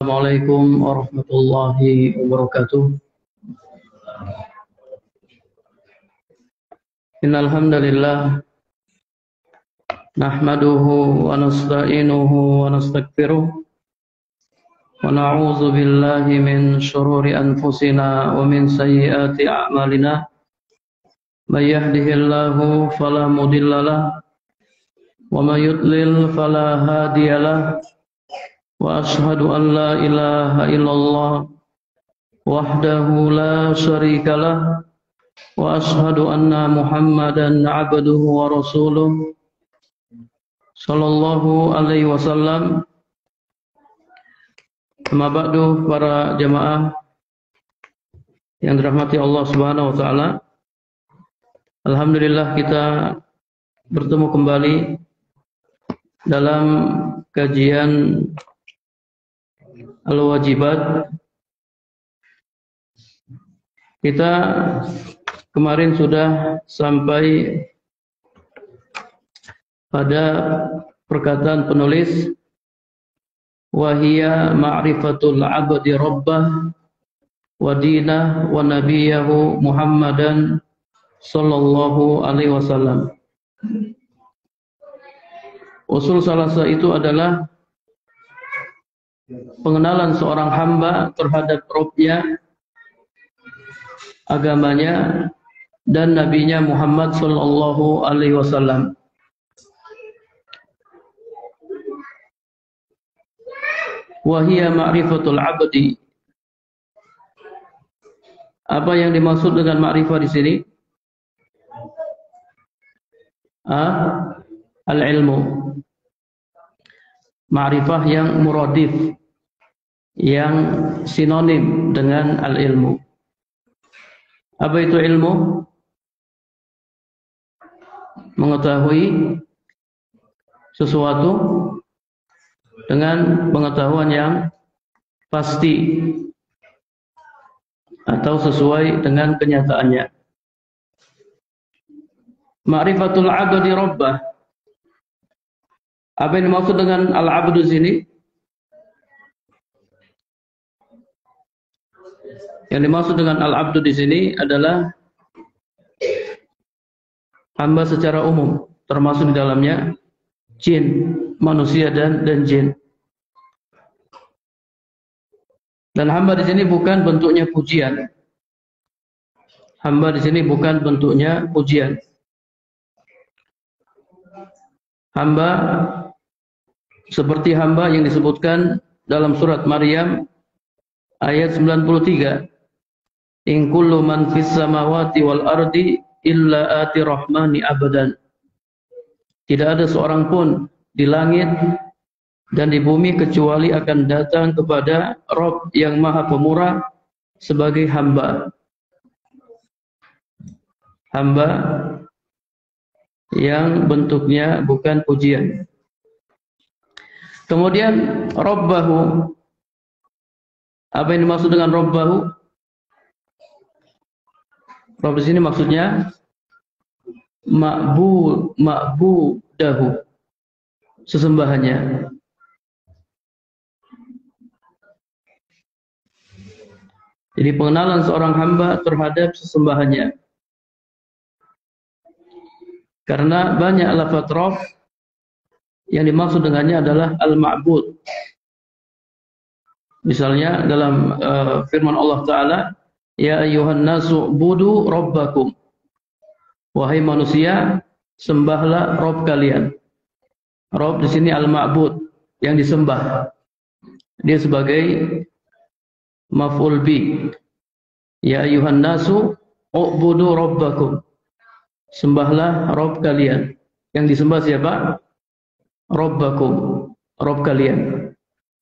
Assalamualaikum warahmatullahi wabarakatuh. Innal hamdalillah nahmaduhu wa nasta'inuhu wa nastaghfiruh wa na'udzu billahi min shururi anfusina wa min sayyiati a'malina. May yahdihillahu fala mudhillalah wa may yudlil fala hadiyalah. Wa ashhadu an la ilaha illallah wahdahu la syarikalah wa ashhadu anna Muhammadan abduhu wa rasuluh sallallahu alaihi wasallam. Amma ba'du, para jamaah yang dirahmati Allah Subhanahu wa taala. Alhamdulillah kita bertemu kembali dalam kajian Al-Wajibat. Kita kemarin sudah sampai pada perkataan penulis, wahia ma'rifatul abdi rabbah wa dinah wa nabiyahu Muhammadan sallallahu alaihi wasallam. Usul salasa itu adalah pengenalan seorang hamba terhadap Rabb-nya, agamanya, dan nabinya Muhammad sallallahu alaihi wasallam. Wahia ma'rifatul abdi. Apa yang dimaksud dengan ma'rifah di sini? Al-ilmu. Ma'rifah yang muradif, yang sinonim dengan al-ilmu. Apa itu ilmu? Mengetahui sesuatu dengan pengetahuan yang pasti atau sesuai dengan kenyataannya. Ma'rifatul abdi rabbah. Apa yang dimaksud dengan al-abdu sini? Yang dimaksud dengan al-abdu di sini adalah hamba secara umum, termasuk di dalamnya jin, manusia dan jin. Dan hamba di sini bukan bentuknya pujian. Hamba di sini bukan bentuknya pujian. Hamba seperti hamba yang disebutkan dalam surat Maryam ayat 93. In kullu man fis samawati wal ardi illa ati rahmani abadan. Tidak ada seorang pun di langit dan di bumi kecuali akan datang kepada Rabb yang Maha Pemurah sebagai hamba. Hamba yang bentuknya bukan pujian. Kemudian Rabbahu. Apa yang dimaksud dengan Rabbahu? Rabb di sini maksudnya ma'budahu, sesembahannya. Jadi pengenalan seorang hamba terhadap sesembahannya. Karena banyak lafaz Rabb yang dimaksud dengannya adalah al-ma'bud. Misalnya dalam firman Allah Ta'ala, ya ayyuhan nasu budu rabbakum. Wahai manusia, sembahlah Rabb kalian. Rabb di sini al-ma'bud, yang disembah. Dia sebagai maf'ul bi. Ya ayyuhan nasu u'budu rabbakum. Sembahlah Rabb kalian. Yang disembah siapa? Rabbakum, Rabb kalian.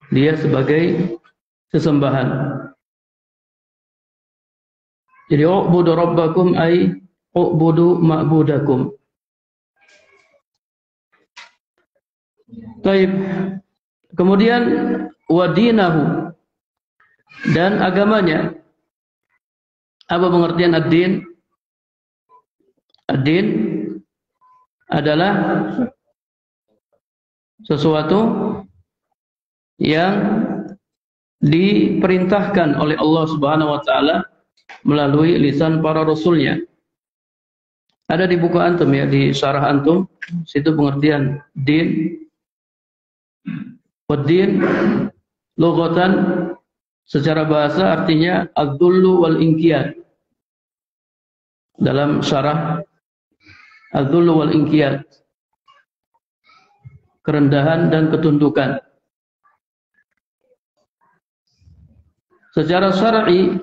Dia sebagai sesembahan. Jadi u'budu rabbakum ay u'budu ma'budakum. Baik. Kemudian wadinahu, dan agamanya. Apa pengertian ad-din? Ad-din adalah sesuatu yang diperintahkan oleh Allah Subhanahu wa taala melalui lisan para rasulnya. Ada di buku antum ya, di syarah antum, situ pengertian din. Waddin lughatan secara bahasa artinya adzullu wal inqiyad. Dalam syarah adzullu wal inqiyad, kerendahan dan ketundukan. Secara syar'i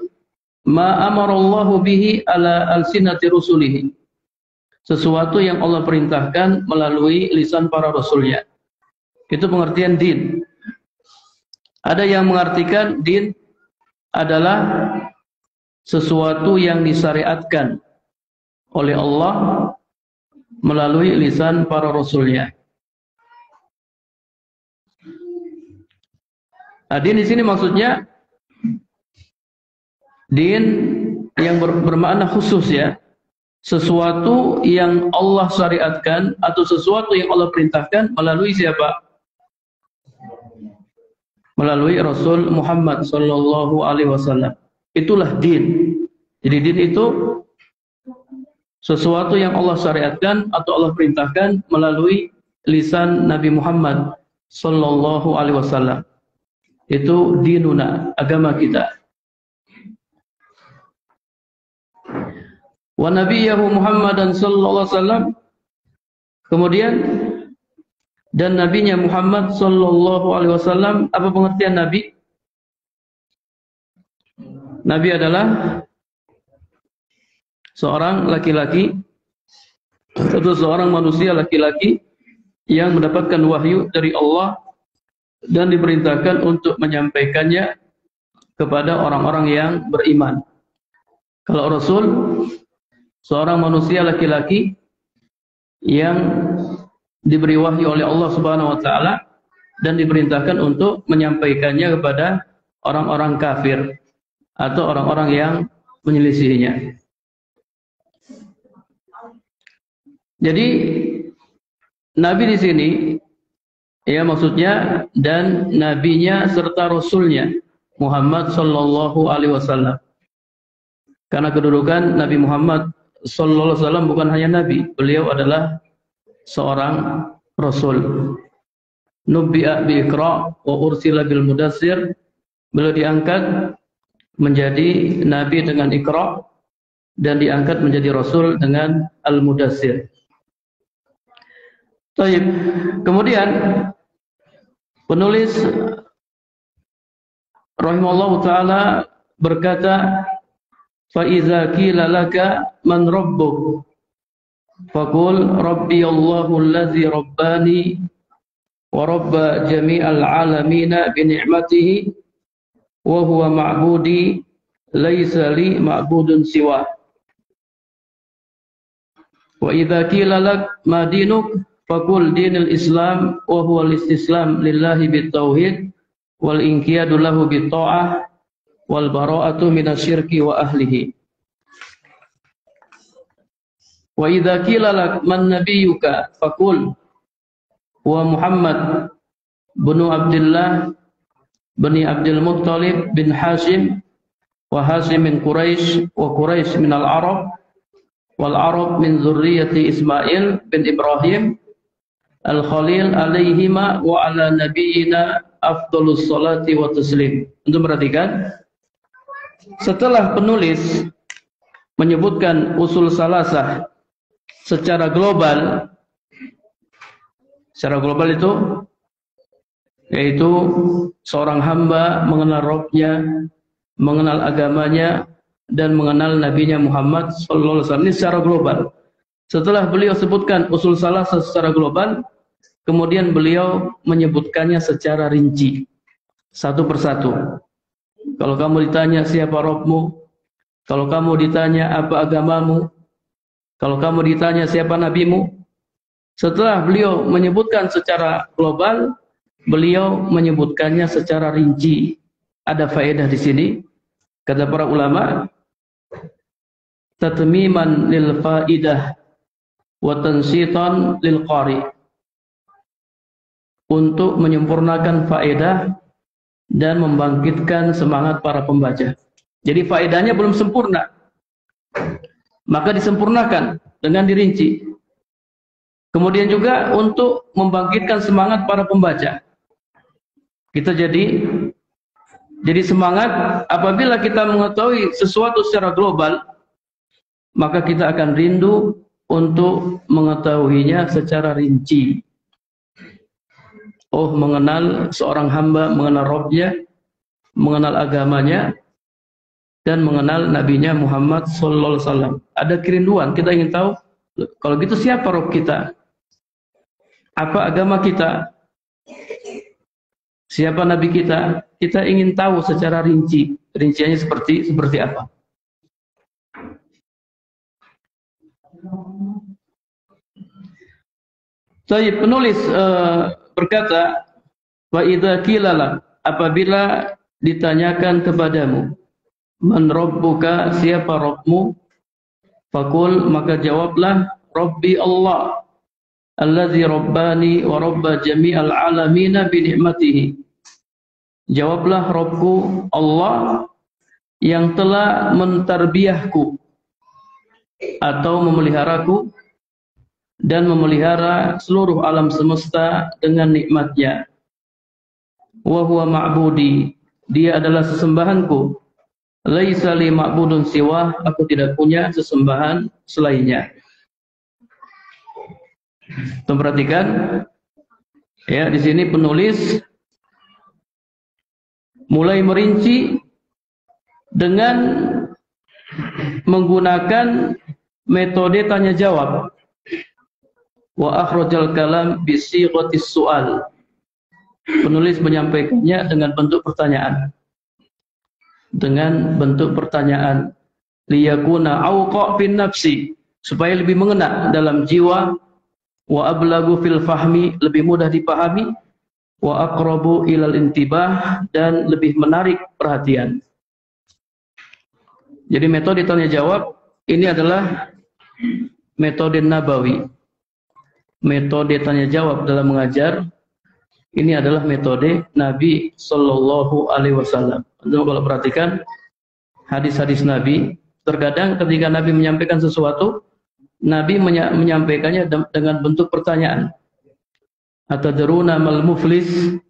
ma amarallahu bihi ala alsinati rusulihi, sesuatu yang Allah perintahkan melalui lisan para rasulnya. Itu pengertian din. Ada yang mengartikan din adalah sesuatu yang disyariatkan oleh Allah melalui lisan para rasulnya. Din di sini maksudnya din yang bermakna khusus ya. Sesuatu yang Allah syariatkan atau sesuatu yang Allah perintahkan melalui siapa? Melalui Rasul Muhammad sallallahu alaihi wasallam. Itulah din. Jadi din itu sesuatu yang Allah syariatkan atau Allah perintahkan melalui lisan Nabi Muhammad sallallahu alaihi wasallam. Itu dinuna, agama kita. Wa nabiyahu Muhammadan sallallahu alaihi wasallam, kemudian dan nabinya Muhammad sallallahu alaihi wasallam. Apa pengertian nabi? Nabi adalah seorang laki-laki atau seorang manusia laki-laki yang mendapatkan wahyu dari Allah dan diperintahkan untuk menyampaikannya kepada orang-orang yang beriman. Kalau Rasul, seorang manusia laki-laki yang diberi wahyu oleh Allah Subhanahu wa taala dan diperintahkan untuk menyampaikannya kepada orang-orang kafir atau orang-orang yang menyelisihinya. Jadi nabi di sini ya maksudnya dan nabinya serta rasulnya Muhammad sallallahu alaihi wasallam. Karena kedudukan Nabi Muhammad sallallahu alaihi wasallam bukan hanya nabi, beliau adalah seorang rasul. Nubbi'a bi Iqra wa ursila bil Mudassir. Beliau diangkat menjadi nabi dengan Iqra dan diangkat menjadi rasul dengan Al-Mudassir. Baik. Kemudian penulis rahimallahu taala berkata, fa iza qila laka man rabbuk faqul rabbi Allahu allazi rabbani wa rabba jami'al alamina bi ni'matihi wa huwa ma'budi laisa li ma'budun siwa. Wa idza qila lak ma dinuk faqul dinul Islam wa huwa al-istislam lillahi bit tauhid wal inqiyadu lahu bit ta'ah wal bara'atu minasyirki wa ahlihi. Wa idza qila lak man nabiyyuka faqul wa Muhammad bin Abdullah bin Abdul Muttalib bin Hashim wa Hashim min Quraisy wa Quraisy min al-Arab wal Arab min zurriyyati Ismail bin Ibrahim al-Khalil alaihima wa ala nabiyyina afdhalus salati wa taslim. Untuk perhatikan, setelah penulis menyebutkan usul salasah secara global itu yaitu seorang hamba mengenal Rabbnya, mengenal agamanya dan mengenal nabinya Muhammad sallallahu alaihi wasallam. Ini secara global. Setelah beliau sebutkan usul salasah secara global, kemudian beliau menyebutkannya secara rinci, satu persatu. Kalau kamu ditanya siapa Rabbmu, kalau kamu ditanya apa agamamu, kalau kamu ditanya siapa nabimu, setelah beliau menyebutkan secara global, beliau menyebutkannya secara rinci. Ada faedah di sini, kata para ulama, tatmiman lil faidah wa tansitan lil qari. Untuk menyempurnakan faedah dan membangkitkan semangat para pembaca. Jadi faedahnya belum sempurna, maka disempurnakan dengan dirinci. Kemudian juga untuk membangkitkan semangat para pembaca. Kita jadi semangat apabila kita mengetahui sesuatu secara global, maka kita akan rindu untuk mengetahuinya secara rinci. Oh, mengenal seorang hamba, mengenal Rabbnya, mengenal agamanya, dan mengenal nabinya Muhammad sallallahu alaihi wasallam. Ada kerinduan, kita ingin tahu, kalau gitu siapa Rabb kita? Apa agama kita? Siapa nabi kita? Kita ingin tahu secara rinci. Rinciannya seperti apa? Saya penulis berkata, wa idza qila, apabila ditanyakan kepadamu, man rabbuka, siapa Rabbmu? Faqul, maka jawablah, Rabbi Allah, allazi rabbani wa rabba jami'al alamina bi ni'matihi. Jawablah, Rabbku Allah yang telah mentarbiyahku atau memeliharaku dan memelihara seluruh alam semesta dengan nikmatnya. Wa huwa ma'budi, dia adalah sesembahanku. Laisa li ma'budun siwah, aku tidak punya sesembahan selainnya. Perhatikan, ya, di sini penulis mulai merinci dengan menggunakan metode tanya jawab. Wa akhrajal kalam bi sighatis su'al. Penulis menyampaikannya dengan bentuk pertanyaan. Dengan bentuk pertanyaan, liyakuna awqa' fin nafsi, supaya lebih mengena dalam jiwa, wa ablagu fil fahmi, lebih mudah dipahami, wa aqrabu ilal intibah, dan lebih menarik perhatian. Jadi metode tanya jawab ini adalah metode nabawi. Metode tanya jawab dalam mengajar ini adalah metode Nabi Sallallahu Alaihi Wasallam. Kalau perhatikan hadis-hadis Nabi, terkadang ketika Nabi menyampaikan sesuatu, Nabi menyampaikannya dengan bentuk pertanyaan. Atadruna mal muflis?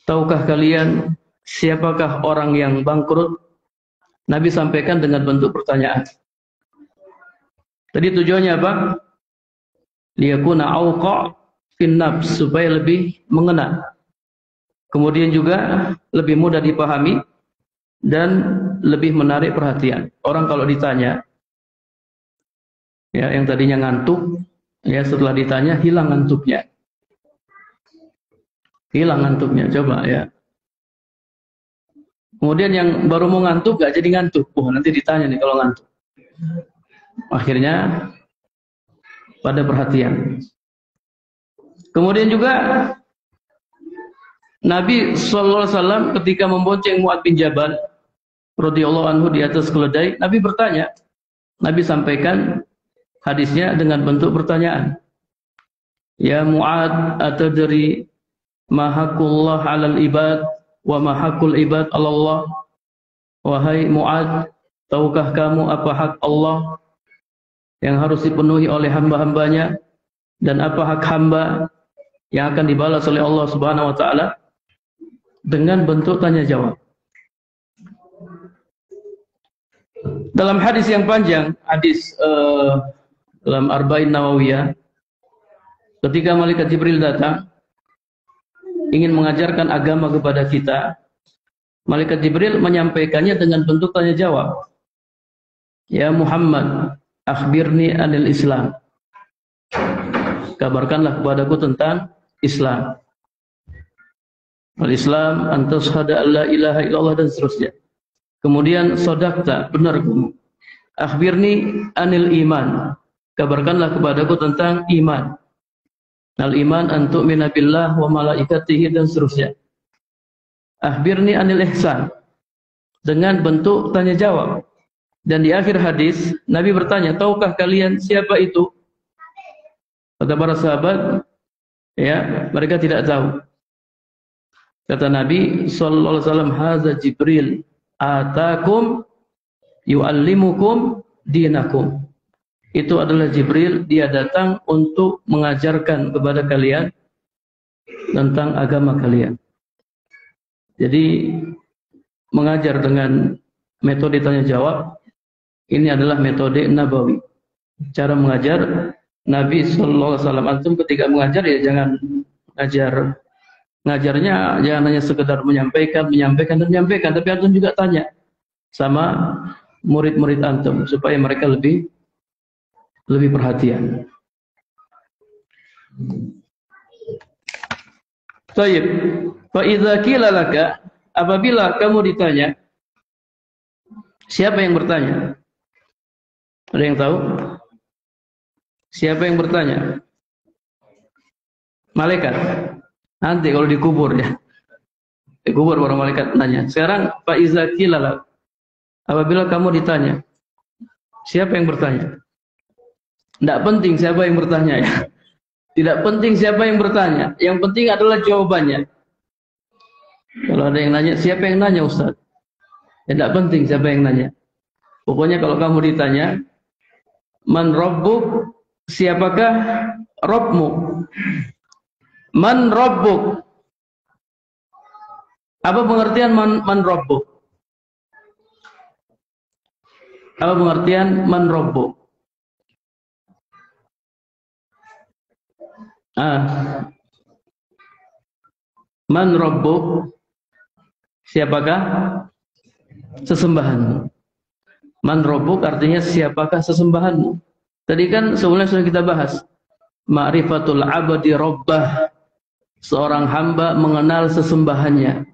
Tahukah kalian siapakah orang yang bangkrut? Nabi sampaikan dengan bentuk pertanyaan. Tadi tujuannya apa? Liyakuna awqa' fin nafs, supaya lebih mengena. Kemudian juga lebih mudah dipahami dan lebih menarik perhatian. Orang kalau ditanya, ya, yang tadinya ngantuk, ya, setelah ditanya hilang ngantuknya. Hilang ngantuknya, coba ya. Kemudian yang baru mau ngantuk gak jadi ngantuk. Oh, nanti ditanya nih kalau ngantuk. Akhirnya pada perhatian. Kemudian juga Nabi sallallahu alaihi wasallam ketika membonceng Mu'adz bin Jabal radhiyallahu anhu di atas keledai, Nabi bertanya. Nabi sampaikan hadisnya dengan bentuk pertanyaan. Ya Mu'adz, atadri ma haqqullah 'alal ibad wa ma haqqul ibad 'ala Allah? Wahai Mu'adz, tahukah kamu apa hak Allah yang harus dipenuhi oleh hamba-hambanya dan apa hak hamba yang akan dibalas oleh Allah Subhanahu wa taala? Dengan bentuk tanya jawab. Dalam hadis yang panjang, hadis dalam Arba'in Nawawiyah, ketika malaikat Jibril datang ingin mengajarkan agama kepada kita, malaikat Jibril menyampaikannya dengan bentuk tanya jawab. Ya Muhammad, akhbirni anil Islam. Kabarkanlah kepadaku tentang Islam. Al-Islam antashhada alla ilaha illallah, dan seterusnya. Kemudian sodakta, benar kamu. Akhbirni anil iman. Kabarkanlah kepadaku tentang iman. Al-iman an tu'mina billah wa malaikatihi, dan seterusnya. Akhbirni anil ihsan. Dengan bentuk tanya jawab. Dan di akhir hadis Nabi bertanya, tahukah kalian siapa itu? Kata para sahabat, ya, mereka tidak tahu. Kata Nabi sallallahu alaihi wasallam, "Hadza Jibril atakum yu'allimukum dinakum." Itu adalah Jibril, dia datang untuk mengajarkan kepada kalian tentang agama kalian. Jadi mengajar dengan metode tanya jawab ini adalah metode Nabawi. Cara mengajar Nabi sallallahu alaihi wasallam. Antum ketika mengajar ya jangan ngajarnya jangan hanya sekedar menyampaikan, tapi antum juga tanya sama murid-murid antum supaya mereka lebih perhatian. Baik. Fa idza qila laka, apabila kamu ditanya, siapa yang bertanya? Ada yang tahu? Siapa yang bertanya? Malaikat. Nanti kalau dikubur ya. Dikubur para malaikat nanya. Sekarang fa idza qila laka, apabila kamu ditanya, siapa yang bertanya? Tidak penting siapa yang bertanya ya. Tidak penting siapa yang bertanya. Yang penting adalah jawabannya. Kalau ada yang nanya, siapa yang nanya Ustaz? Ya, tidak penting siapa yang nanya. Pokoknya kalau kamu ditanya, man rabbuk, siapakah Rabbmu? Man rabbuk. Apa pengertian man rabbuk? Apa pengertian man rabbuk? Man rabbuk, siapakah sesembahanmu? Man rabbuk artinya siapakah sesembahanmu? Tadi kan sebelumnya sudah kita bahas ma'rifatul abdi rabbah, seorang hamba mengenal sesembahannya.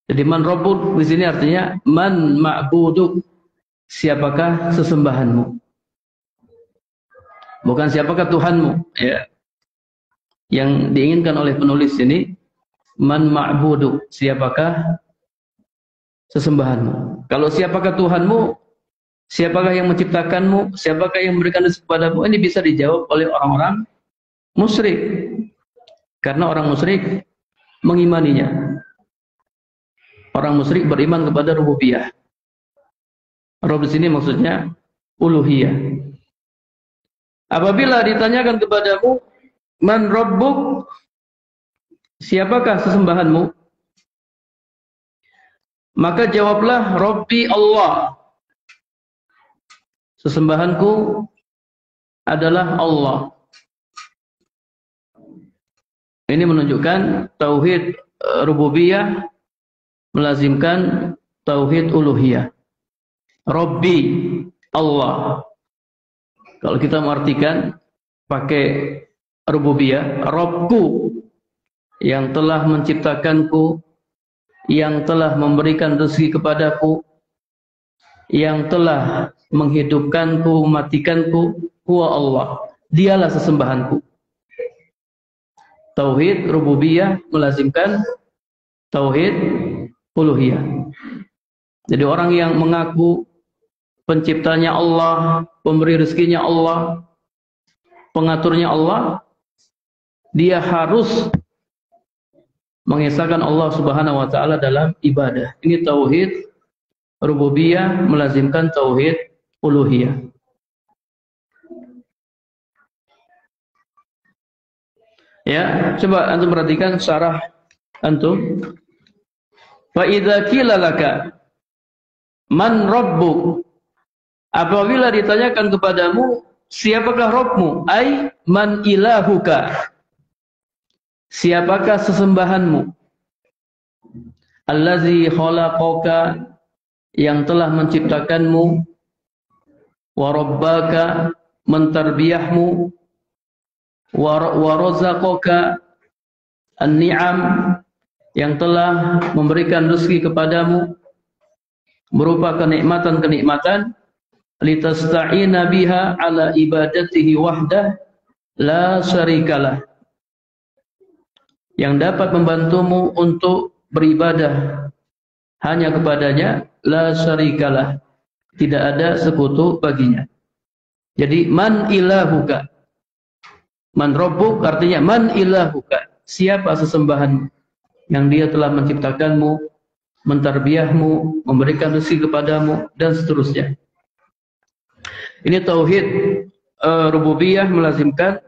Jadi man rabbuk di sini artinya man ma'buduk, siapakah sesembahanmu? Bukan siapakah Tuhanmu ya. Yang diinginkan oleh penulis ini man ma'budu, siapakah sesembahanmu. Kalau siapakah Tuhanmu, siapakah yang menciptakanmu, siapakah yang memberikan rezeki kepadamu, ini bisa dijawab oleh orang-orang musyrik. Karena orang musyrik mengimaninya. Orang musyrik beriman kepada rububiyah. Rabb di sini maksudnya uluhiyah. Apabila ditanyakan kepadamu, man rabbuk, siapakah sesembahanmu? Maka jawablah, Rabbi Allah. Sesembahanku adalah Allah. Ini menunjukkan tauhid rububiyah melazimkan tauhid uluhiyah. Rabbi Allah. Kalau kita mengartikan pakai rububiyah, Rabbku yang telah menciptakanku, yang telah memberikan rezeki kepadaku, yang telah menghidupkanku, mematikanku, huwa Allah. Dialah sesembahanku. Tauhid rububiyah melazimkan tauhid uluhiyah. Jadi orang yang mengaku penciptanya Allah, pemberi rezekinya Allah, pengaturnya Allah, dia harus mengesahkan Allah Subhanahu wa taala dalam ibadah. Ini tauhid rububiyah melazimkan tauhid uluhiyah. Ya, coba antum perhatikan syarah antum. Fa idza qila laka man rabbuk, apabila ditanyakan kepadamu siapakah Rabbmu, ai man ilahuka, siapakah sesembahanmu, allazi khalaqaka, yang telah menciptakanmu, wa rabbaka, mentarbiyahmu, wa razaqaka, an-ni'am, yang telah memberikan rezeki kepadamu berupa kenikmatan-kenikmatan, litasta'ina biha ala ibadatihi wahdah la syarikalah, yang dapat membantumu untuk beribadah hanya kepadanya, la syarikalah, tidak ada sekutu baginya. Jadi man ilahuka, man rabbuk artinya man ilahuka, siapa sesembahanmu. yang Dia telah menciptakanmu, mentarbiyahmu, memberikan rezeki kepadamu, dan seterusnya. Ini tauhid rububiyah melazimkan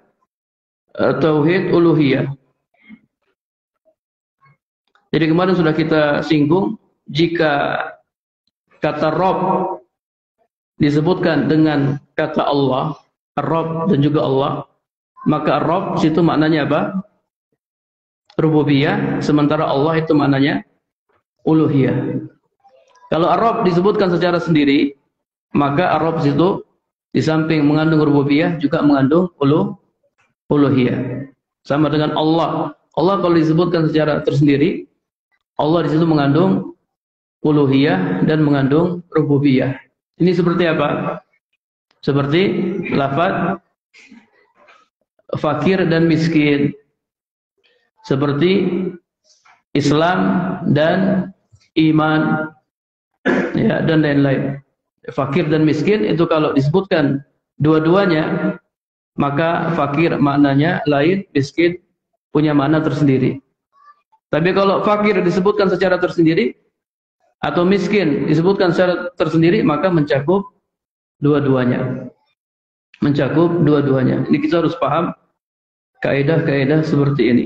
tauhid uluhiyah. Jadi kemarin sudah kita singgung, jika kata Rabb disebutkan dengan kata Allah, Rabb dan juga Allah, maka Rabb situ maknanya apa? Rububiyah, sementara Allah itu maknanya uluhiyah. Kalau Rabb disebutkan secara sendiri, maka Rabb situ di samping mengandung rububiyah juga mengandung uluhiyah. Sama dengan Allah. Allah kalau disebutkan secara tersendiri, Allah di situ mengandung uluhiyah dan mengandung rububiyah. Ini seperti apa? Seperti lafaz fakir dan miskin. Seperti Islam dan iman, ya, dan lain-lain. Fakir dan miskin itu kalau disebutkan dua-duanya, maka fakir maknanya lain, miskin punya makna tersendiri. Tapi kalau fakir disebutkan secara tersendiri atau miskin disebutkan secara tersendiri, maka mencakup dua-duanya. Mencakup dua-duanya. Ini kita harus paham kaidah-kaidah seperti ini.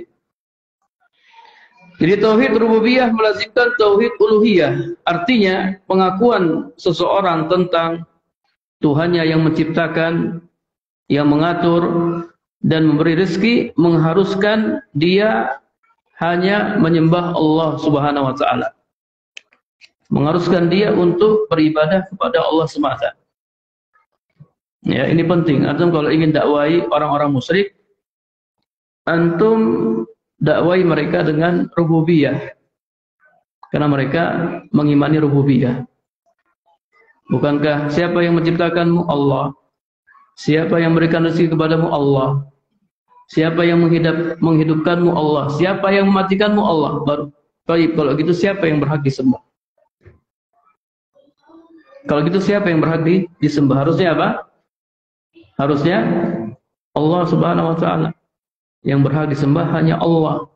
Jadi tauhid rububiyah melazimkan tauhid uluhiyah. Artinya pengakuan seseorang tentang Tuhannya yang menciptakan, yang mengatur dan memberi rezeki mengharuskan dia hanya menyembah Allah Subhanahu wa taala. Mengharuskan dia untuk beribadah kepada Allah semata. Ya, ini penting. Antum kalau ingin dakwai orang-orang musyrik, antum dakwai mereka dengan rububiyah. Karena mereka mengimani rububiyah. Bukankah siapa yang menciptakanmu? Allah. Siapa yang memberikan rezeki kepadamu? Allah. Siapa yang menghidupkanmu? Allah. Siapa yang mematikanmu? Allah. Baru. Baik, kalau gitu siapa yang berhak disembah? Kalau gitu siapa yang berhak disembah? Harusnya apa? Harusnya Allah Subhanahu wa taala. Yang berhak disembah hanya Allah.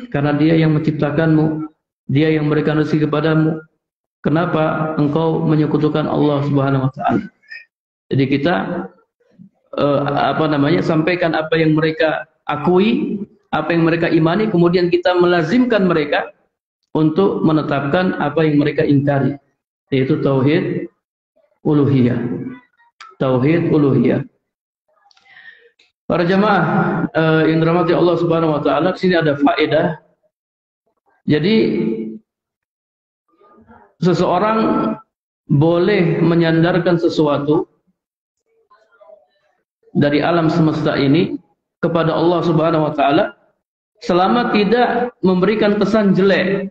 Karena Dia yang menciptakanmu, Dia yang memberikan rezeki kepadamu. Kenapa engkau menyekutukan Allah Subhanahu wa taala? Jadi kita sampaikan apa yang mereka akui, apa yang mereka imani, kemudian kita melazimkan mereka untuk menetapkan apa yang mereka ingkari, yaitu tauhid uluhiyah. Tauhid uluhiyah. Para jemaah yang dirahmati Allah Subhanahu wa taala, di sini ada faedah. Jadi seseorang boleh menyandarkan sesuatu dari alam semesta ini kepada Allah Subhanahu wa taala selama tidak memberikan kesan jelek.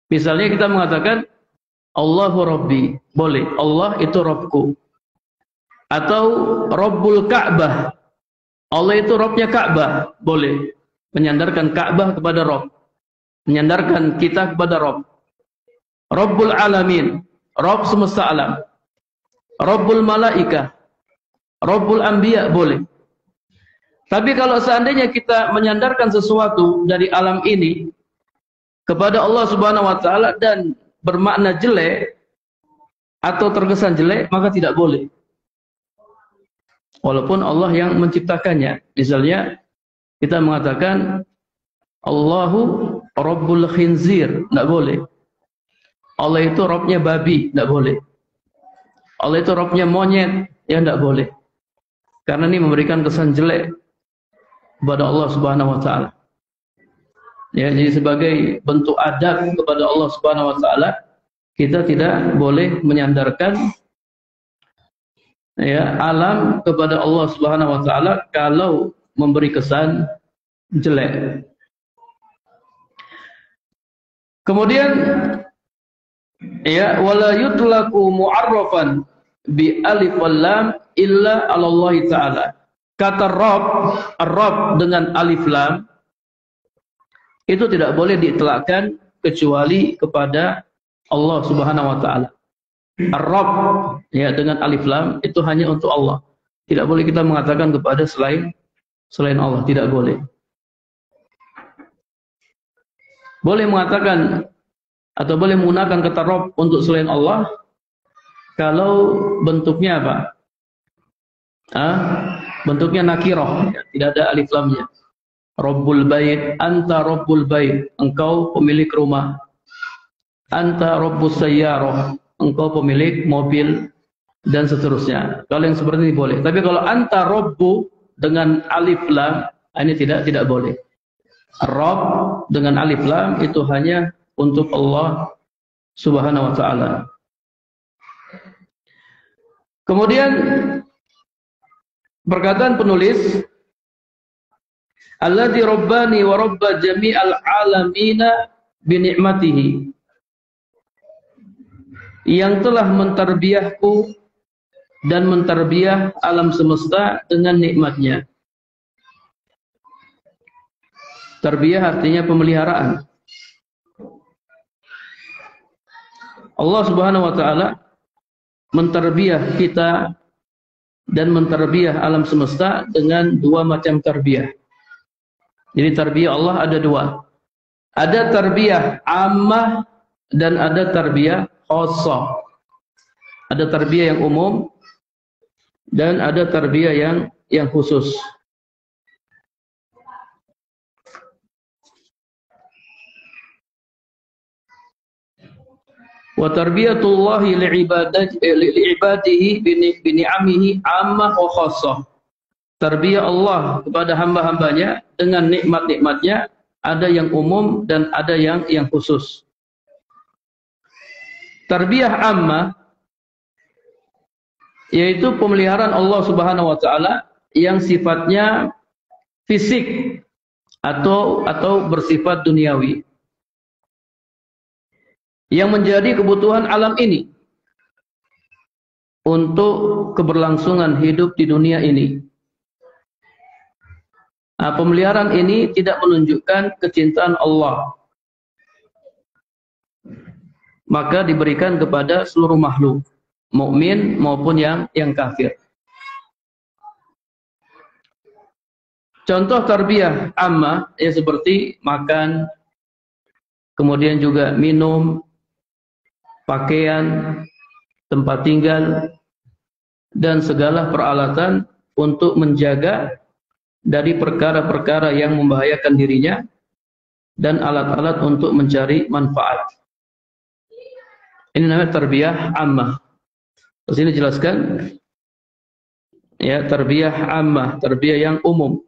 Misalnya kita mengatakan Allahu Rabbi, boleh. Allah itu Rabbku. Atau Rabbul Ka'bah, Allah itu Rabbnya Ka'bah, boleh. Menyandarkan Ka'bah kepada Rabb, menyandarkan kita kepada Rabb. Rabbul Alamin, Rabb semesta alam. Rabbul Malaikah, Rabbul Anbiya, boleh. Tapi kalau seandainya kita menyandarkan sesuatu dari alam ini kepada Allah Subhanahu wa taala dan bermakna jelek atau terkesan jelek, maka tidak boleh. Walaupun Allah yang menciptakannya. Misalnya kita mengatakan Allahu Rabbul Khinzir, tidak boleh. Allah itu Rabbnya babi, tidak boleh. Allah itu Rabbnya monyet, ya tidak boleh. Karena ini memberikan kesan jelek kepada Allah Subhanahu wa taala. Ya, jadi sebagai bentuk adab kepada Allah Subhanahu wa taala, kita tidak boleh menyandarkan ya alam kepada Allah Subhanahu wa taala kalau memberi kesan jelek. Kemudian ya wala yutlaqu mu'arrafan bi alif wal lam illa 'ala Allah taala. Kata Rabb, Rabb dengan alif lam itu tidak boleh diitlakkan kecuali kepada Allah Subhanahu wa taala. Ar-Rabb ya dengan alif lam itu hanya untuk Allah. Tidak boleh kita mengatakan kepada selain Allah, tidak boleh. boleh mengatakan atau boleh menggunakan kata Rabb untuk selain Allah kalau bentuknya apa? Bentuknya nakirah, tidak ada alif lamnya. Rabbul bait, anta rabbul bait, engkau pemilik rumah. Anta rabbus sayyarah, engkau pemilik mobil, dan seterusnya. Kalau yang seperti ini boleh. Tapi kalau anta rabbu dengan alif lam, ini tidak boleh. Rabb dengan alif lam itu hanya untuk Allah Subhanahu wa taala. Kemudian perkataan penulis, alladzi rabbani wa rabba jami'al alamina bi ni'matihi, yang telah mentarbiyahku dan mentarbiyah alam semesta dengan nikmatnya. Tarbiyah artinya pemeliharaan. Allah Subhanahu wa taala mentarbiyah kita dan mentarbiyah alam semesta dengan dua macam tarbiyah. Jadi tarbiyah Allah ada dua. Ada tarbiyah ammah dan ada tarbiyah khassah. Ada tarbiyah yang umum dan ada tarbiyah yang khusus. Wa tarbiyatullahi li'ibadihi bi ni'amihi ammah wa khassah. Tarbiyah Allah kepada hamba-hambanya dengan nikmat-nikmatnya ada yang umum dan ada yang khusus. Tarbiyah ammah yaitu pemeliharaan Allah Subhanahu wa taala yang sifatnya fisik atau bersifat duniawi, yang menjadi kebutuhan alam ini untuk keberlangsungan hidup di dunia ini. Nah, pemeliharaan ini tidak menunjukkan kecintaan Allah, maka diberikan kepada seluruh makhluk, mukmin maupun yang kafir. Contoh tarbiyah ammah ya seperti makan, kemudian juga minum, pakaian, tempat tinggal, dan segala peralatan untuk menjaga dari perkara-perkara yang membahayakan dirinya dan alat-alat untuk mencari manfaat. Ini namanya tarbiyah ammah. Di sini jelaskan ya, tarbiyah ammah, tarbiyah yang umum.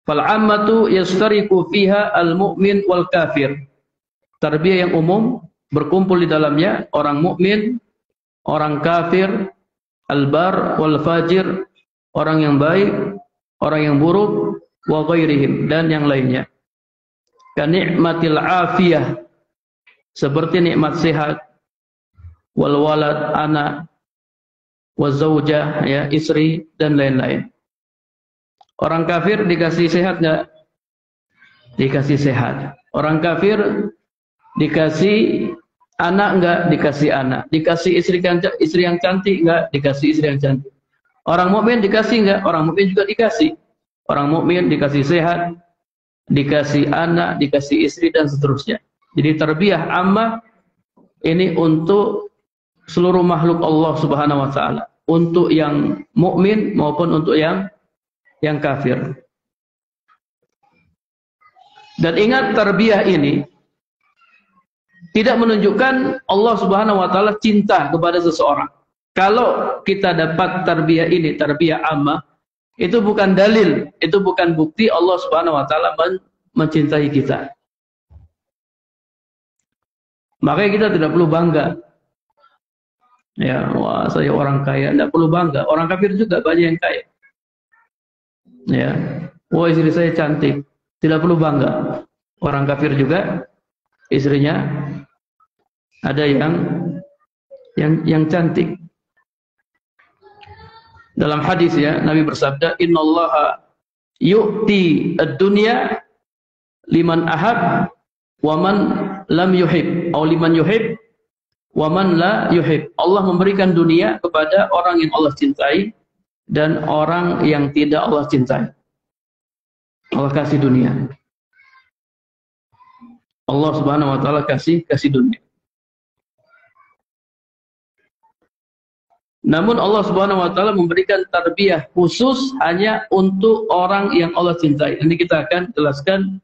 Fal ammatu yastariku fiha al-mu'min wal kafir. Tarbiyah yang umum berkumpul di dalamnya orang mukmin, orang kafir, al-bar wal fajir, orang yang baik, orang yang buruk, wa ghairihim, dan yang lainnya. Ka ni'matil afiyah, seperti nikmat sehat, wal walad, anak, wa zaujah, ya, istri, dan lain-lain. Orang kafir dikasih sehat enggak? Dikasih sehat. Orang kafir dikasih anak enggak? Dikasih anak. Dikasih istri yang cantik enggak? Dikasih istri yang cantik. Orang mukmin dikasih enggak? Orang mukmin juga dikasih. Orang mukmin dikasih sehat, dikasih anak, dikasih istri, dan seterusnya. Jadi tarbiyah ammah ini untuk seluruh makhluk Allah Subhanahu wa taala, untuk yang mukmin maupun untuk yang kafir. Dan ingat, tarbiyah ini tidak menunjukkan Allah Subhanahu wa taala cinta kepada seseorang. Kalau kita dapat tarbiyah ini, tarbiyah ammah, itu bukan dalil, itu bukan bukti Allah Subhanahu wa taala mencintai kita. Makanya kita tidak perlu bangga. Ya, wah, saya orang kaya, tidak perlu bangga. Orang kafir juga banyak yang kaya. Ya, wah, istri saya cantik, tidak perlu bangga. Orang kafir juga istrinya ada yang cantik. Dalam hadis ya, Nabi bersabda, innallaha yu'ti ad-dunya liman ahab wa man lam yuhib, atau liman yuhib wa man la yuhib. Allah memberikan dunia kepada orang yang Allah cintai dan orang yang tidak Allah cintai. Allah kasih dunia. Allah Subhanahu wa taala kasih dunia. Namun Allah Subhanahu wa taala memberikan tarbiyah khusus hanya untuk orang yang Allah cintai. Nanti kita akan jelaskan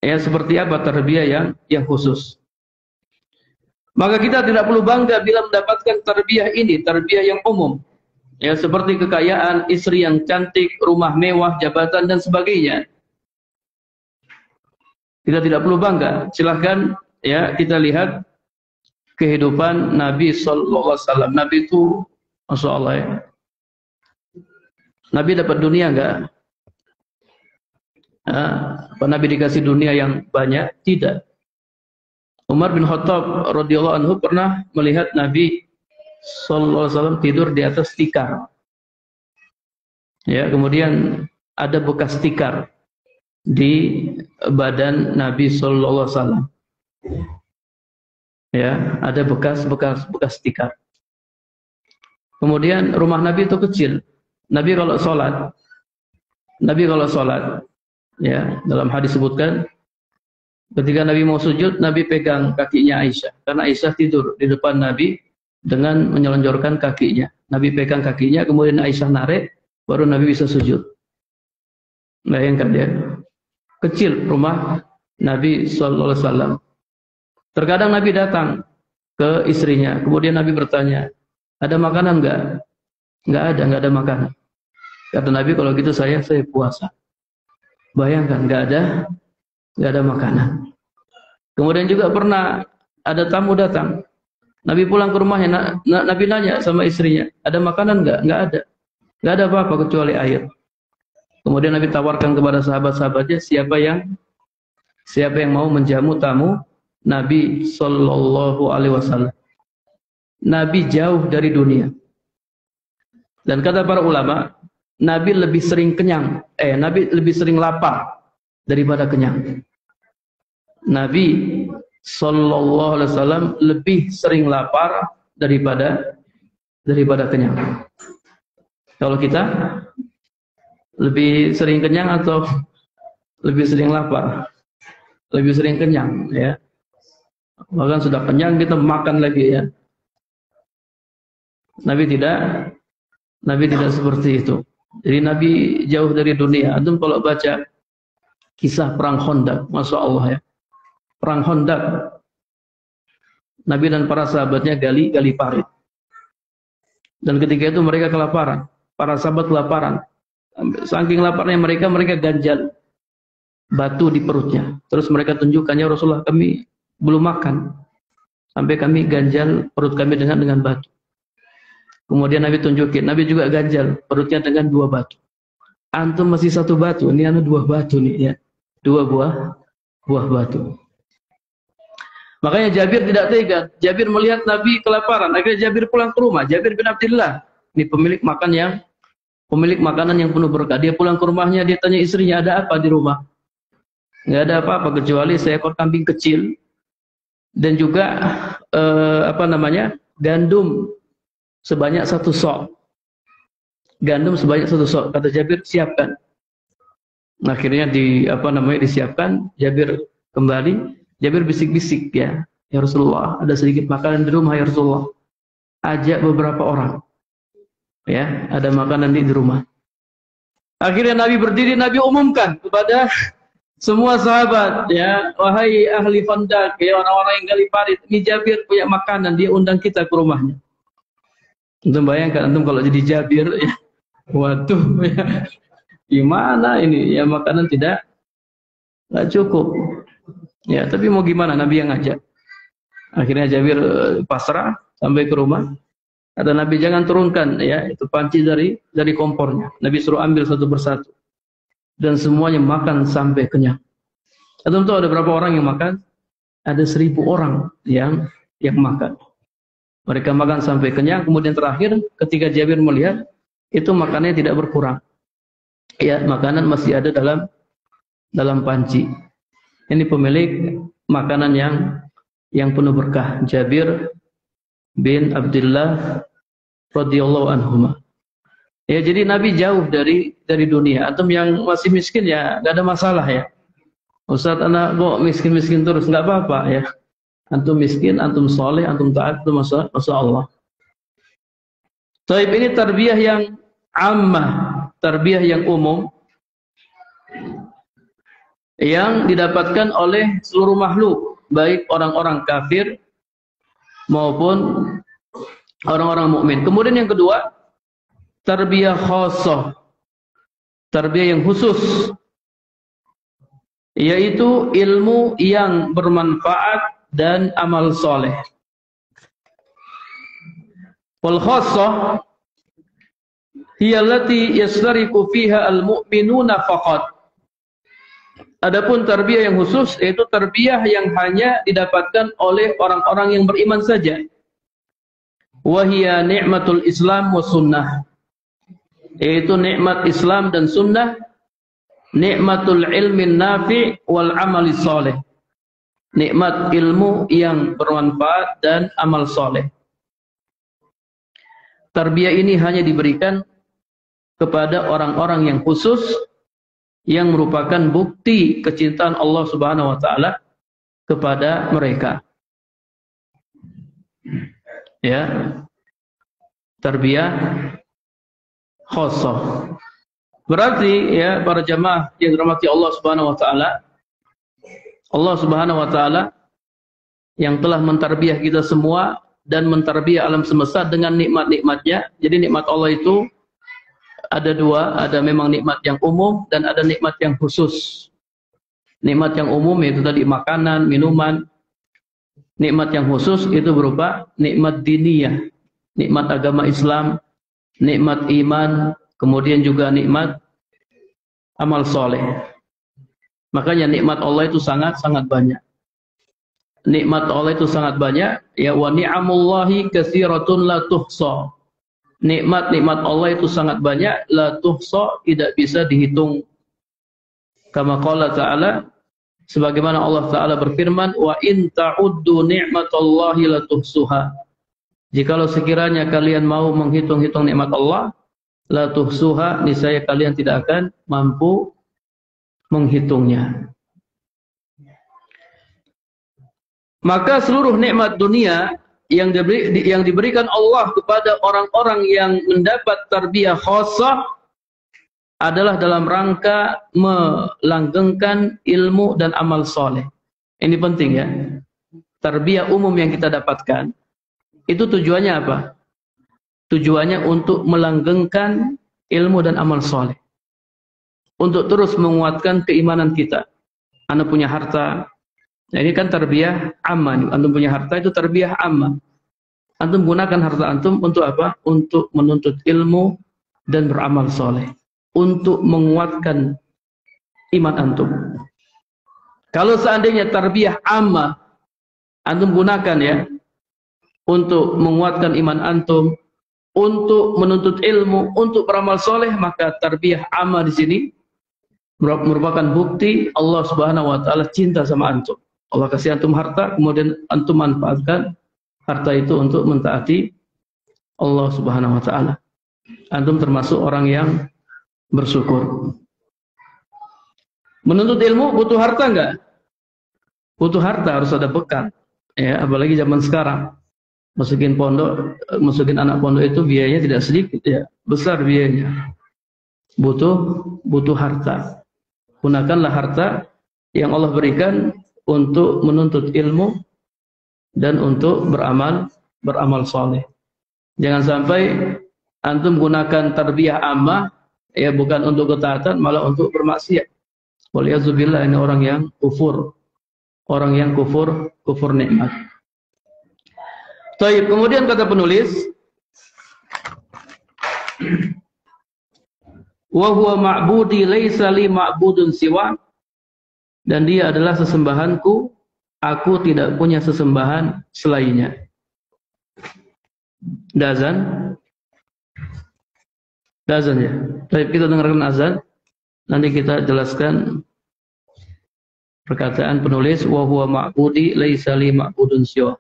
ya seperti apa tarbiyah yang khusus. Maka kita tidak perlu bangga bila mendapatkan tarbiyah ini, tarbiyah yang umum. Ya seperti kekayaan, istri yang cantik, rumah mewah, jabatan dan sebagainya. Kita tidak perlu bangga. Silahkan ya kita lihat kehidupan Nabi sallallahu alaihi wasallam. Nabi itu Masya Allah ya. Nabi dapat dunia enggak? Apa Nabi dikasih dunia yang banyak? Tidak. Umar bin Khattab radhiyallahu anhu pernah melihat Nabi sallallahu alaihi wasallam tidur di atas tikar. Ya, kemudian ada bekas tikar di badan Nabi sallallahu alaihi wasallam. Ya, ada bekas tikar. Kemudian rumah Nabi itu kecil. Nabi kalau sholat, ya dalam hadis sebutkan, ketika Nabi mau sujud, Nabi pegang kakinya Aisyah. Karena Aisyah tidur di depan Nabi dengan menyelonjorkan kakinya. Nabi pegang kakinya, kemudian Aisyah narik, baru Nabi bisa sujud. Bayangkan ya, kecil rumah Nabi Sallallahu Alaihi Wasallam. Terkadang Nabi datang ke istrinya, kemudian Nabi bertanya, ada makanan enggak? Enggak ada makanan. Kata Nabi, kalau gitu saya puasa. Bayangkan, enggak ada makanan. Kemudian juga pernah ada tamu datang. Nabi pulang ke rumahnya, Nabi nanya sama istrinya, ada makanan enggak? Enggak ada. Enggak ada apa-apa kecuali air. Kemudian Nabi tawarkan kepada sahabat-sahabatnya, siapa yang mau menjamu tamu Nabi Sallallahu Alaihi Wasallam. Nabi jauh dari dunia. Dan kata para ulama, Nabi lebih sering Nabi lebih sering lapar daripada kenyang. Nabi Sallallahu Alaihi Wasallam lebih sering lapar daripada kenyang. Kalau kita lebih sering kenyang atau lebih sering lapar? Lebih sering kenyang, ya. Bahkan sudah kenyang kita makan lagi, ya. Nabi tidak seperti itu. Jadi Nabi jauh dari dunia. Antum kalau baca kisah perang Khandaq, Masya Allah ya. Perang Khandaq, Nabi dan para sahabatnya gali parit. Dan ketika itu mereka kelaparan. Para sahabat kelaparan. Saking laparnya mereka ganjal batu di perutnya. Terus mereka tunjukkannya, Rasulullah, kami belum makan. Sampai kami ganjal perut kami dengan batu. Kemudian Nabi tunjukin, Nabi juga ganjal perutnya dengan 2 batu. Antum masih 1 batu, ini anu 2 batu nih ya. 2 buah batu. Makanya Jabir tidak tega. Jabir melihat Nabi kelaparan. Akhirnya Jabir pulang ke rumah. Jabir bin Abdullah, ini pemilik makanan yang penuh berkah. Dia pulang ke rumahnya, dia tanya istrinya, ada apa di rumah? Nggak ada apa-apa kecuali seekor kambing kecil dan juga gandum sebanyak 1 sok. Gandum sebanyak 1 sok. Kata Jabir, siapkan. Akhirnya disiapkan. Jabir kembali. Jabir bisik-bisik, ya Rasulullah, ada sedikit makanan di rumah ya Rasulullah. Ajak beberapa orang. Ya, ada makanan di rumah. Akhirnya Nabi berdiri, Nabi umumkan kepada semua sahabat, ya, wahai ahli Khandaq, ya orang-orang yang gali parit, ini Jabir punya makanan, dia undang kita ke rumahnya. Antum bayangkan, antum kalau jadi Jabir, ya, waduh, ya, gimana ini? Ya makanan nggak cukup. Ya, tapi mau gimana, Nabi yang ngajak. Akhirnya Jabir pasrah sampai ke rumah. Kata Nabi, jangan turunkan ya itu panci dari kompornya. Nabi suruh ambil satu persatu. Dan semuanya makan sampai kenyang. Antum tahu ada berapa orang yang makan? Ada 1000 orang yang makan. Mereka makan sampai kenyang, kemudian terakhir ketika Jabir melihat itu makanannya tidak berkurang. Ya, makanan masih ada dalam panci. Ini pemilik makanan yang penuh berkah, Jabir bin Abdullah radhiyallahu anhuma. Ya, jadi Nabi jauh dari dunia. Antum yang masih miskin ya enggak ada masalah ya. Ustaz, anak kok miskin-miskin terus? Enggak apa-apa ya. Antum miskin, antum soleh, antum taat, itu masya Allah. Taib, ini tarbiyah yang ammah, tarbiyah yang umum, yang didapatkan oleh seluruh makhluk, baik orang-orang kafir maupun orang-orang mukmin. Kemudian yang kedua, tarbiyah khassah, tarbiyah yang khusus, yaitu ilmu yang bermanfaat dan amal soleh. Wal khassah hiya allati yashtariku fiha al-mu'minuna faqat. Adapun tarbiyah yang khusus yaitu tarbiyah yang hanya didapatkan oleh orang-orang yang beriman saja. Wa hiya ni'matul Islam wa sunnah. Yaitu nikmat Islam dan sunnah, nikmatul ilmin nafi' wal amali soleh. Nikmat ilmu yang bermanfaat dan amal soleh. Tarbiyah ini hanya diberikan kepada orang-orang yang khusus, yang merupakan bukti kecintaan Allah Subhanahu wa taala kepada mereka. Ya. Tarbiyah khassah. Berarti ya para jamaah yang dirahmati Allah Subhanahu wa taala, Allah Subhanahu wa taala yang telah mentarbiyah kita semua dan mentarbiyah alam semesta dengan nikmat-nikmatnya. Jadi nikmat Allah itu ada dua, ada memang nikmat yang umum dan ada nikmat yang khusus. Nikmat yang umum itu tadi makanan, minuman. Nikmat yang khusus itu berupa nikmat diniyah, nikmat agama Islam, nikmat iman, kemudian juga nikmat amal soleh. Makanya nikmat Allah itu sangat-sangat banyak. Nikmat Allah itu sangat banyak. Ya, wa ni'amullahi katsiratun la tuhsa. Nikmat-nikmat Allah itu sangat banyak, la tuhsa, tidak bisa dihitung. Kama qala ta'ala, sebagaimana Allah Ta'ala berfirman, wa in ta'uddu ni'matallahi la tuhsuha. Jikalau sekiranya kalian mau menghitung-hitung nikmat Allah, la tuhsuha, niscaya kalian tidak akan mampu menghitungnya. Maka seluruh nikmat dunia yang diberikan Allah kepada orang-orang yang mendapat tarbiyah khassah adalah dalam rangka melanggengkan ilmu dan amal soleh. Ini penting ya. Tarbiyah umum yang kita dapatkan itu tujuannya apa? Tujuannya untuk melanggengkan ilmu dan amal soleh, untuk terus menguatkan keimanan kita. Anda punya harta, nah ini kan tarbiyah ammah. Antum punya harta itu tarbiyah ammah. Antum gunakan harta antum untuk apa? Untuk menuntut ilmu dan beramal soleh, untuk menguatkan iman antum. Kalau seandainya tarbiyah ammah antum gunakan ya untuk menguatkan iman antum, untuk menuntut ilmu, untuk beramal soleh, maka tarbiyah ammah di sini merupakan bukti Allah Subhanahu wa taala cinta sama antum. Allah kasih antum harta, kemudian antum manfaatkan harta itu untuk mentaati Allah Subhanahu wa taala. Antum termasuk orang yang bersyukur. Menuntut ilmu butuh harta enggak? Butuh harta, harus ada bekal. Ya, apalagi zaman sekarang. Masukin pondok, masukin anak pondok itu biayanya tidak sedikit ya, besar biayanya. Butuh harta. Gunakanlah harta yang Allah berikan untuk menuntut ilmu dan untuk beramal soleh. Jangan sampai antum gunakan tarbiyah ammah ya bukan untuk ketaatan, malah untuk bermaksiat. Waliyadzubillah, ini orang yang kufur. Orang yang kufur nikmat. Baik, kemudian kata penulis, wa huwa ma'budi laisa li ma'budun siwa, dan dia adalah sesembahanku, aku tidak punya sesembahan selainnya. Azan ya. Baik, kita dengarkan azan, nanti kita jelaskan perkataan penulis, wa huwa ma'budi laisa li ma'budun siwa.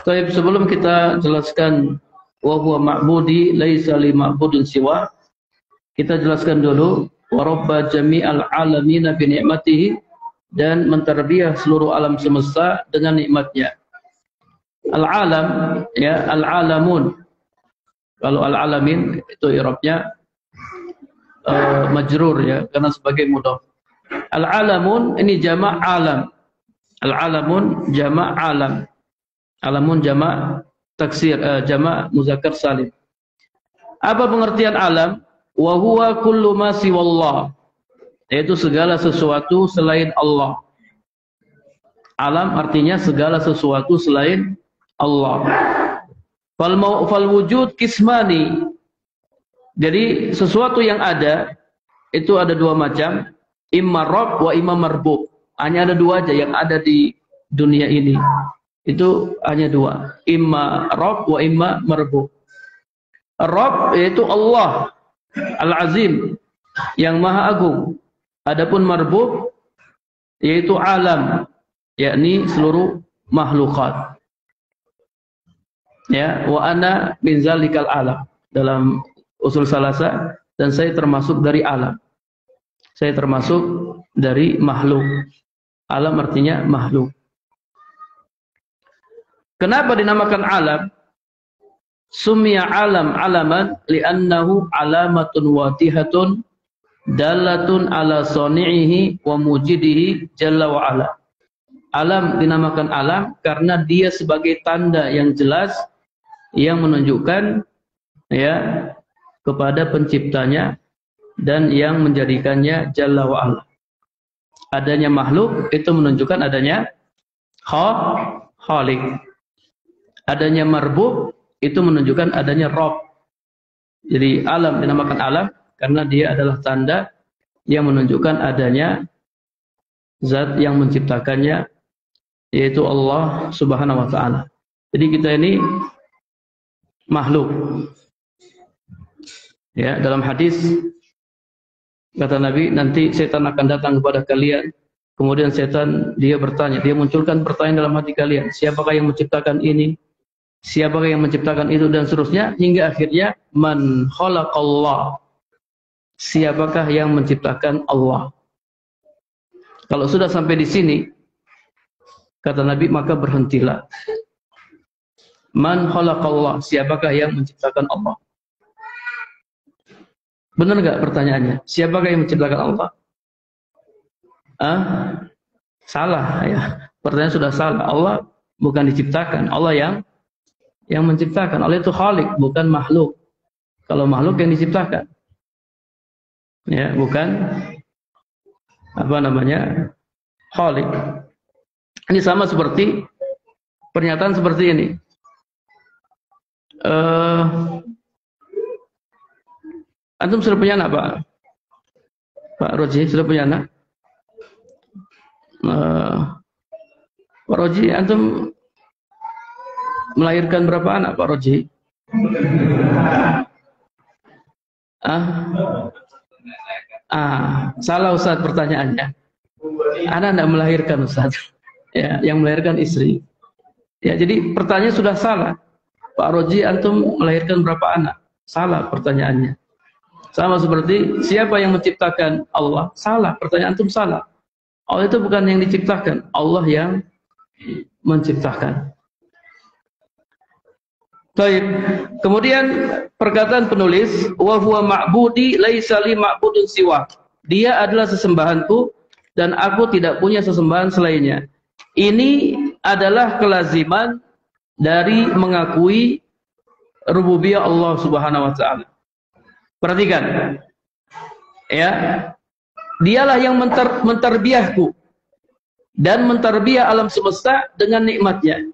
Baik, sebelum kita jelaskan wa huwa ma'budi laisa li ma'budin siwa, kita jelaskan dulu wa rabba jami'al alamina bi ni'matihi, dan mentarbiyah seluruh alam semesta dengan nikmatnya. Al-alam, ya, al-alamun. Kalau al-alamin itu i'rabnya majrur, ya, karena sebagai mudhaf. Al-alamun ini jama' alam. Al-alamun jama' alam. Alamun jama' taksir, jama' muzakkar salim. Apa pengertian alam? Wa huwa kullu ma siwallah, yaitu segala sesuatu selain Allah. Alam artinya segala sesuatu selain Allah. Fal wujud kismani. Jadi sesuatu yang ada itu ada dua macam, imma rabb wa imma marbub. Hanya ada dua aja yang ada di dunia ini. Itu hanya dua, imma rabb wa imma marbub. Rabb yaitu Allah Al-Azim yang Maha Agung. Adapun marbub yaitu alam, yakni seluruh makhlukat. Ya, wa ana min zalikal alam dalam usul salasa, dan saya termasuk dari alam. Saya termasuk dari makhluk. Alam artinya makhluk. Kenapa dinamakan alam? Sumya alam alaman li'annahu alamatun watihatun dalatun ala soni'ihi wa mujidihi jalla wa ala. Alam dinamakan alam karena dia sebagai tanda yang jelas yang menunjukkan ya kepada penciptanya dan yang menjadikannya jalla wa ala. Adanya makhluk itu menunjukkan adanya khalik. Adanya marbub itu menunjukkan adanya Rabb. Jadi alam dinamakan alam karena dia adalah tanda yang menunjukkan adanya zat yang menciptakannya, yaitu Allah Subhanahu wa taala. Jadi kita ini makhluk. Ya, dalam hadis kata Nabi, nanti setan akan datang kepada kalian. Kemudian setan dia bertanya, dia munculkan pertanyaan dalam hati kalian, siapakah yang menciptakan ini? Siapakah yang menciptakan itu, dan seterusnya hingga akhirnya man khalaqallah. Siapakah yang menciptakan Allah? Kalau sudah sampai di sini kata Nabi, maka berhentilah. Man khalaqallah, siapakah yang menciptakan Allah? Benar enggak pertanyaannya? Siapakah yang menciptakan Allah? Salah ya. Pertanyaan sudah salah. Allah bukan diciptakan, Allah yang menciptakan. Allah itu khalik, bukan makhluk. Kalau makhluk yang diciptakan. Ya, bukan khalik. Ini sama seperti pernyataan seperti ini. Antum sudah punya anak, Pak? Pak Roji sudah punya anak? Pak Roji, antum melahirkan berapa anak, Pak Roji? Salah Ustaz pertanyaannya. Anak tidak melahirkan, Ustaz. Ya, yang melahirkan istri. Ya, jadi pertanyaan sudah salah. Pak Roji, antum melahirkan berapa anak? Salah pertanyaannya. Sama seperti siapa yang menciptakan Allah? Salah, pertanyaan antum salah. Allah itu bukan yang diciptakan, Allah yang menciptakan. Baik. Kemudian perkataan penulis, wa huwa ma'budi laisa li ma'budun siwa. Dia adalah sesembahanku dan aku tidak punya sesembahan selainnya. Ini adalah kelaziman dari mengakui rububiyah Allah Subhanahu wa taala. Perhatikan. Ya. Dialah yang mentarbiahku dan mentarbiah alam semesta dengan nikmatnya.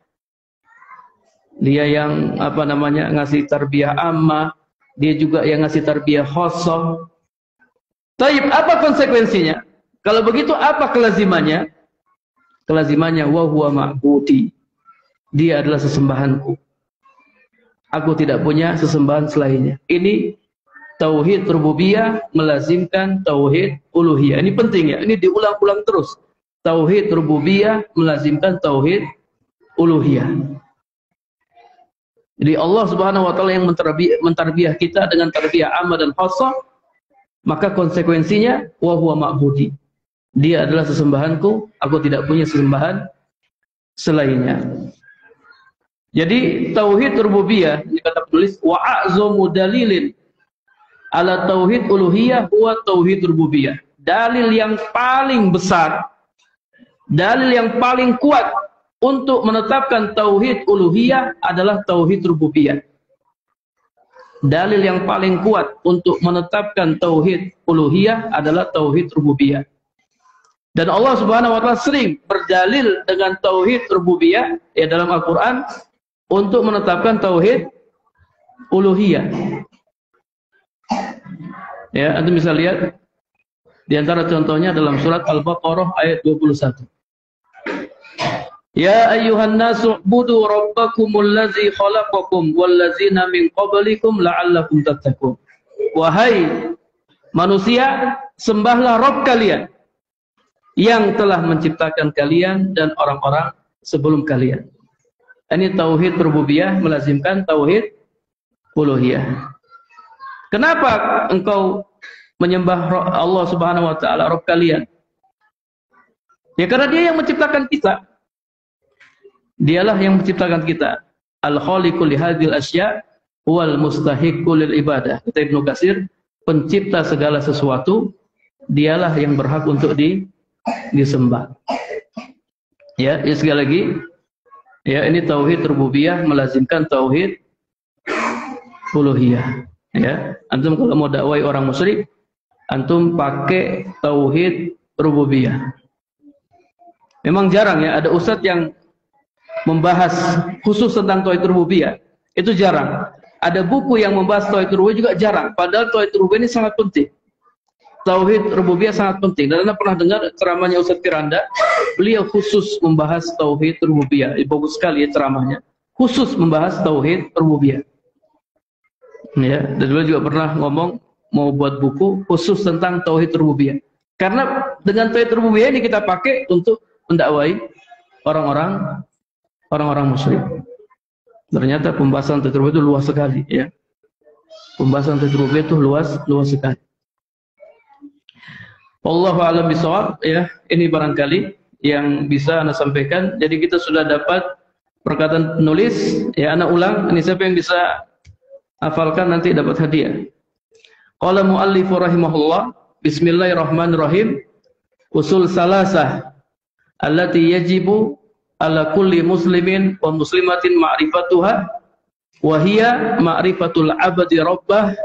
Dia yang ngasih tarbiyah amma, dia juga yang ngasih tarbiyah khosoh. Taib, apa konsekuensinya? Kalau begitu apa kelazimannya? Kelazimannya wa huwa ma'budi. Dia adalah sesembahanku. Aku tidak punya sesembahan selainnya. Ini tauhid rububiyah melazimkan tauhid uluhiyah. Ini penting ya. Ini diulang-ulang terus. Tauhid rububiyah melazimkan tauhid uluhiyah. Jadi Allah Subhanahu wa taala yang mentarbiah kita dengan tarbiyah amma dan khassah, maka konsekuensinya wa huwa ma'budi. Dia adalah sesembahanku, aku tidak punya sesembahan selainnya. Jadi tauhid rububiyah, ini kata penulis, wa a'zamu dalilin ala tauhid uluhiyah huwa tauhid rububiyah. Dalil yang paling besar, dalil yang paling kuat untuk menetapkan tauhid uluhiyah adalah tauhid rububiyah. Dalil yang paling kuat untuk menetapkan tauhid uluhiyah adalah tauhid rububiyah. Dan Allah Subhanahu wa taala sering berdalil dengan tauhid rububiyah ya dalam Al-Qur'an untuk menetapkan tauhid uluhiyah. Ya, antum bisa lihat di antara contohnya dalam surat Al-Baqarah ayat 21. Ya ayyuhan nasu ubudu rabbakumul ladzi khalaqakum wal ladzina min qablikum la'allakum tattaqun. Wahai manusia, sembahlah Rabb kalian yang telah menciptakan kalian dan orang-orang sebelum kalian. Ini tauhid rububiyah melazimkan tauhid uluhiyah. Kenapa engkau menyembah Allah Subhanahu wa taala Rabb kalian? Ya karena Dia yang menciptakan kita. Dialah yang menciptakan kita. Al-khaliqu li hadzal asya' wal mustahiqqu lil ibadah. Kata Ibnu Katsir, pencipta segala sesuatu, Dialah yang berhak untuk disembah. Ya, sekali lagi, ya ini tauhid rububiyah melazimkan tauhid uluhiyah. Ya, antum kalau mau dakwai orang musyrik, antum pakai tauhid rububiyah. Memang jarang ya ada ustadz yang membahas khusus tentang tauhid rububiyah. Itu jarang. Ada buku yang membahas tauhid rububiyah juga jarang. Padahal tauhid rububiyah ini sangat penting. Tauhid rububiyah sangat penting. Dan Anda pernah dengar ceramahnya Ustadz Firanda? Beliau khusus membahas tauhid rububiyah. Bagus sekali ya ceramahnya. Khusus membahas tauhid rububiyah. Ya, dan beliau juga pernah ngomong mau buat buku khusus tentang tauhid rububiyah. Karena dengan tauhid rububiyah ini kita pakai untuk mendakwai orang-orang musyrik. Ternyata pembahasan tauhid rububiyah itu luas sekali ya. Pembahasan tauhid rububiyah itu luas sekali. Wallahu a'lam bishawab ya. Ini barangkali yang bisa Anda sampaikan. Jadi kita sudah dapat perkataan penulis ya. Ana ulang, ini siapa yang bisa hafalkan nanti dapat hadiah. Qala muallifu rahimahullah, bismillahirrahmanirrahim. Usul salasah allati yajibu ala kulli muslimin wa muslimatin ma'rifatuha wa hiya ma'rifatul abdi rabbah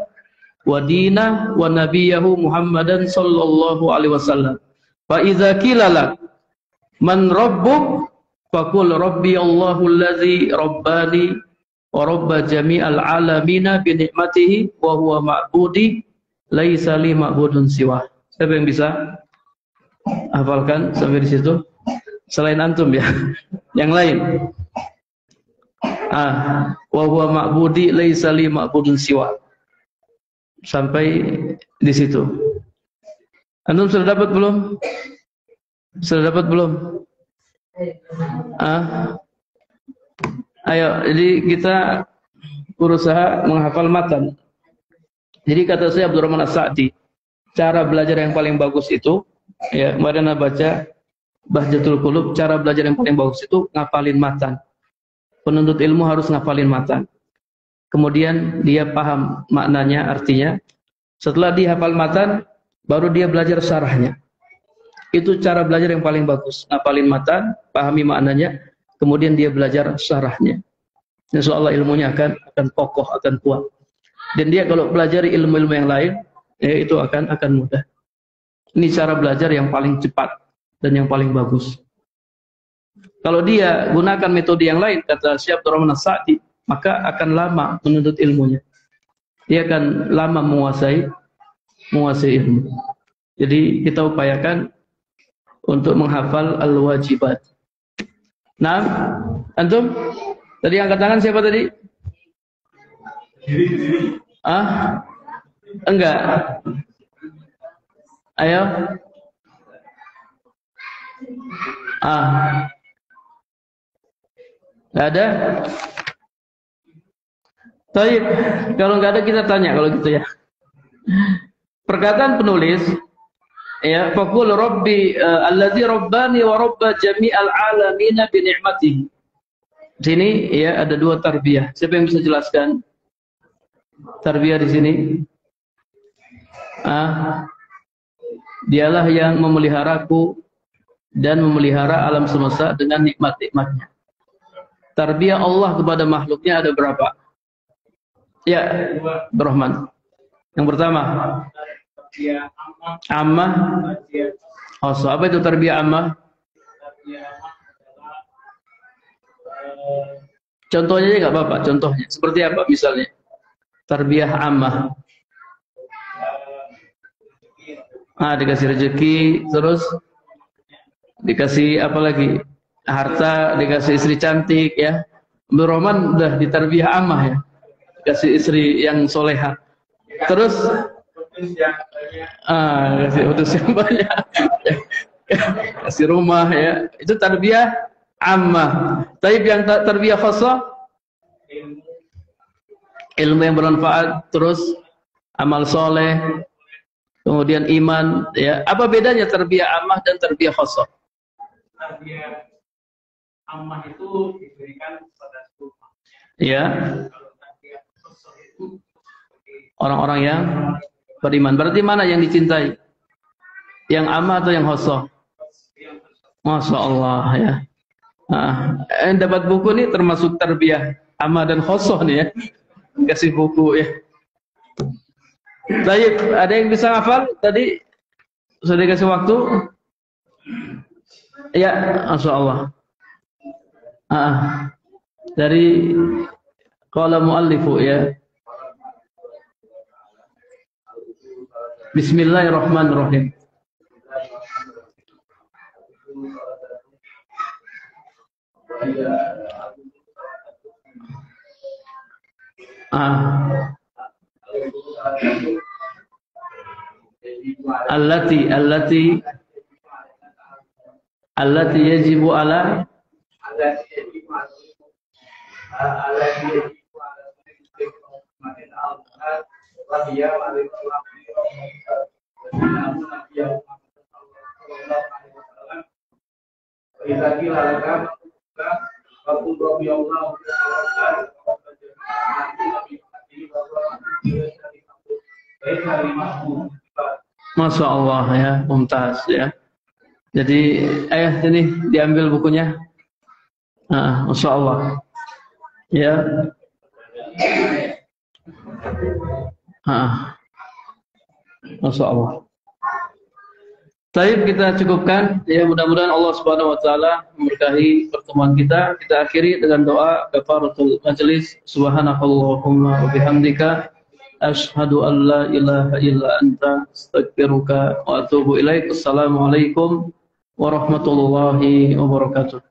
wa dinah wa nabiyahu Muhammadan sallallahu alaihi wasallam. Fa idza qila lak man rabbuk faqul rabbi Allahu allazi rabbani wa rabba jami'al alamina bi ni'matihi wa huwa ma'budi laisa li ma'budun siwa. Siapa yang bisa hafalkan sampai di situ? Selain antum ya. Yang lain. Wa huwa ma'budi laisa li ma'budun siwa. Sampai di situ. Antum sudah dapat belum? Sudah dapat belum? Ayo, jadi kita berusaha menghafal matan. Jadi kata saya Abdurrahman As-Sa'di, cara belajar yang paling bagus itu, ya kemarin saya baca Bahjatul Qulub, cara belajar yang paling bagus itu ngafalin matan. Penuntut ilmu harus ngafalin matan. Kemudian dia paham maknanya, artinya. Setelah dia hafal matan, baru dia belajar syarahnya. Itu cara belajar yang paling bagus. Ngafalin matan, pahami maknanya, kemudian dia belajar syarahnya. Insyaallah ilmunya akan kokoh, akan kuat. Dan dia kalau belajar ilmu-ilmu yang lain, ya itu akan mudah. Ini cara belajar yang paling cepat dan yang paling bagus. Kalau dia gunakan metode yang lain, kata Syekh Abdurrahman As-Sa'di, maka akan lama menuntut ilmunya. Dia akan lama menguasai ilmu. Jadi kita upayakan untuk menghafal al-wajibat. Nah, antum tadi angkat tangan siapa tadi? Enggak. Ayo. Enggak ada. Baik, kalau nggak ada kita tanya kalau gitu ya. Perkataan penulis, ya, faqul rabbi allazi rabbani wa rabba jami'al alamina bi ni'matihi. Sini ya ada dua tarbiyah. Siapa yang bisa jelaskan tarbiyah di sini? Dialah yang memeliharaku dan memelihara alam semesta dengan nikmat-nikmatnya. Tarbiyah Allah kepada makhluknya ada berapa? Ya, Rahman. Yang pertama, ammah. Apa itu tarbiyah ammah? Contohnya aja nggak apa-apa. Contohnya seperti apa misalnya? Tarbiyah ammah. Dikasih rezeki, terus dikasih apa lagi? Harta, dikasih istri cantik ya. Abdul Rahman udah ditarbiyah ammah ya. Kasih istri yang soleha. Terus kasih utus yang banyak. Kasih rumah ya. Itu tarbiyah ammah. Tapi yang tarbiyah khassah, ilmu yang bermanfaat, terus amal soleh, kemudian iman. Ya, apa bedanya tarbiyah ammah dan tarbiyah khassah? Tarbiyah ammah itu diberikan kepada seluruh manusia. Ya. Kalau tarbiyah khassah itu Orang-orang yang beriman. Berarti mana yang dicintai? Yang ammah atau yang khassah? Masya Allah ya. Dapat buku nih termasuk tarbiyah ammah dan khassah nih ya. Kasih buku ya. Baik, ada yang bisa hafal tadi? Sudah dikasih waktu? Ya, Masya Allah. Dari qala muallifu ya. Bismillahirrahmanirrahim. Allati yajibu ala Masya Allah ya, mumtaz ya. Jadi ayah ini diambil bukunya. Masya Allah ya. Masya Allah. Baik, kita cukupkan ya, mudah-mudahan Allah Subhanahu wa taala memberkahi pertemuan kita. Kita akhiri dengan doa kafaratul majlis. Subhanakallahumma wa bihamdika asyhadu an la ilaha illa anta astaghfiruka wa atubu ilaik. Assalamualaikum warahmatullahi wabarakatuh.